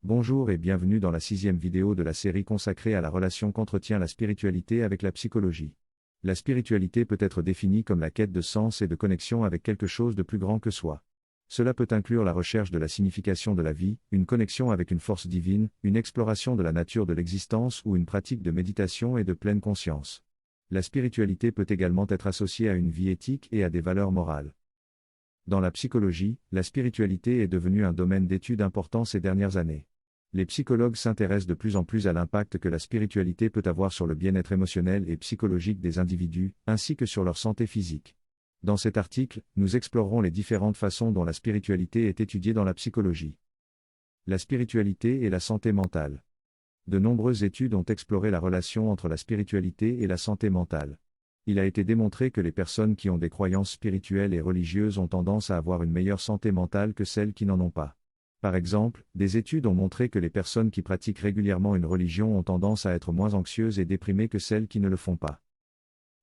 Bonjour et bienvenue dans la 6e vidéo de la série consacrée à la relation qu'entretient la spiritualité avec la psychologie. La spiritualité peut être définie comme la quête de sens et de connexion avec quelque chose de plus grand que soi. Cela peut inclure la recherche de la signification de la vie, une connexion avec une force divine, une exploration de la nature de l'existence ou une pratique de méditation et de pleine conscience. La spiritualité peut également être associée à une vie éthique et à des valeurs morales. Dans la psychologie, la spiritualité est devenue un domaine d'étude important ces dernières années. Les psychologues s'intéressent de plus en plus à l'impact que la spiritualité peut avoir sur le bien-être émotionnel et psychologique des individus, ainsi que sur leur santé physique. Dans cet article, nous explorerons les différentes façons dont la spiritualité est étudiée dans la psychologie. La spiritualité et la santé mentale. De nombreuses études ont exploré la relation entre la spiritualité et la santé mentale. Il a été démontré que les personnes qui ont des croyances spirituelles et religieuses ont tendance à avoir une meilleure santé mentale que celles qui n'en ont pas. Par exemple, des études ont montré que les personnes qui pratiquent régulièrement une religion ont tendance à être moins anxieuses et déprimées que celles qui ne le font pas.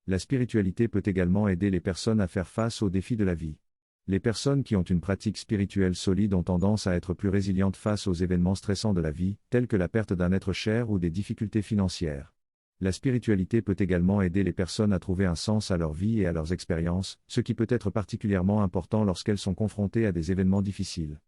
La spiritualité peut également aider les personnes à faire face aux défis de la vie. Les personnes qui ont une pratique spirituelle solide ont tendance à être plus résilientes face aux événements stressants de la vie, tels que la perte d'un être cher ou des difficultés financières. La spiritualité peut également aider les personnes à trouver un sens à leur vie et à leurs expériences, ce qui peut être particulièrement important lorsqu'elles sont confrontées à des événements difficiles.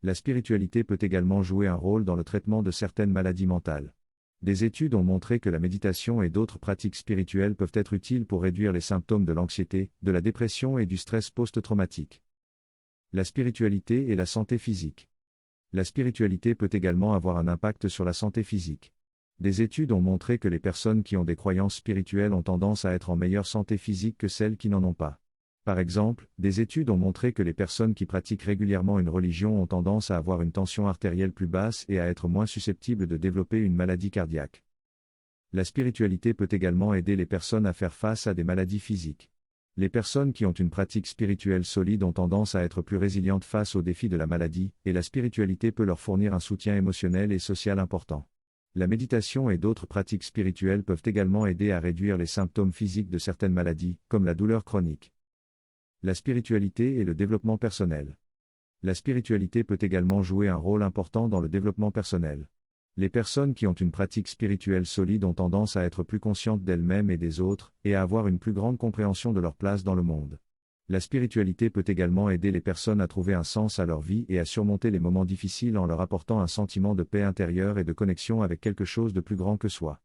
La spiritualité peut également jouer un rôle dans le traitement de certaines maladies mentales. Des études ont montré que la méditation et d'autres pratiques spirituelles peuvent être utiles pour réduire les symptômes de l'anxiété, de la dépression et du stress post-traumatique. La spiritualité et la santé physique. La spiritualité peut également avoir un impact sur la santé physique. Des études ont montré que les personnes qui ont des croyances spirituelles ont tendance à être en meilleure santé physique que celles qui n'en ont pas. Par exemple, des études ont montré que les personnes qui pratiquent régulièrement une religion ont tendance à avoir une tension artérielle plus basse et à être moins susceptibles de développer une maladie cardiaque. La spiritualité peut également aider les personnes à faire face à des maladies physiques. Les personnes qui ont une pratique spirituelle solide ont tendance à être plus résilientes face aux défis de la maladie, et la spiritualité peut leur fournir un soutien émotionnel et social important. La méditation et d'autres pratiques spirituelles peuvent également aider à réduire les symptômes physiques de certaines maladies, comme la douleur chronique. La spiritualité et le développement personnel. La spiritualité peut également jouer un rôle important dans le développement personnel. Les personnes qui ont une pratique spirituelle solide ont tendance à être plus conscientes d'elles-mêmes et des autres, et à avoir une plus grande compréhension de leur place dans le monde. La spiritualité peut également aider les personnes à trouver un sens à leur vie et à surmonter les moments difficiles en leur apportant un sentiment de paix intérieure et de connexion avec quelque chose de plus grand que soi.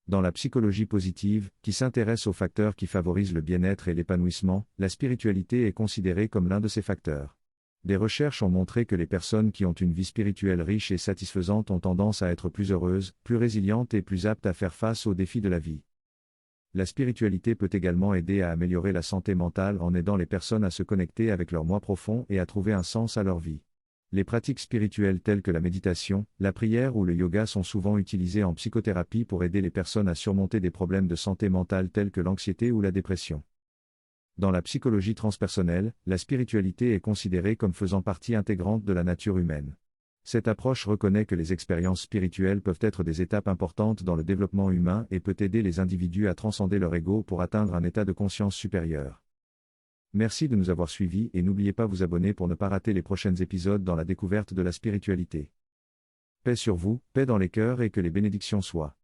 Dans la psychologie positive, qui s'intéresse aux facteurs qui favorisent le bien-être et l'épanouissement, la spiritualité est considérée comme l'un de ces facteurs. Des recherches ont montré que les personnes qui ont une vie spirituelle riche et satisfaisante ont tendance à être plus heureuses, plus résilientes et plus aptes à faire face aux défis de la vie. La spiritualité peut également aider à améliorer la santé mentale en aidant les personnes à se connecter avec leur moi profond et à trouver un sens à leur vie. Les pratiques spirituelles telles que la méditation, la prière ou le yoga sont souvent utilisées en psychothérapie pour aider les personnes à surmonter des problèmes de santé mentale tels que l'anxiété ou la dépression. Dans la psychologie transpersonnelle, la spiritualité est considérée comme faisant partie intégrante de la nature humaine. Cette approche reconnaît que les expériences spirituelles peuvent être des étapes importantes dans le développement humain et peut aider les individus à transcender leur ego pour atteindre un état de conscience supérieur. Merci de nous avoir suivis et n'oubliez pas vous abonner pour ne pas rater les prochains épisodes dans la découverte de la spiritualité. Paix sur vous, paix dans les cœurs et que les bénédictions soient.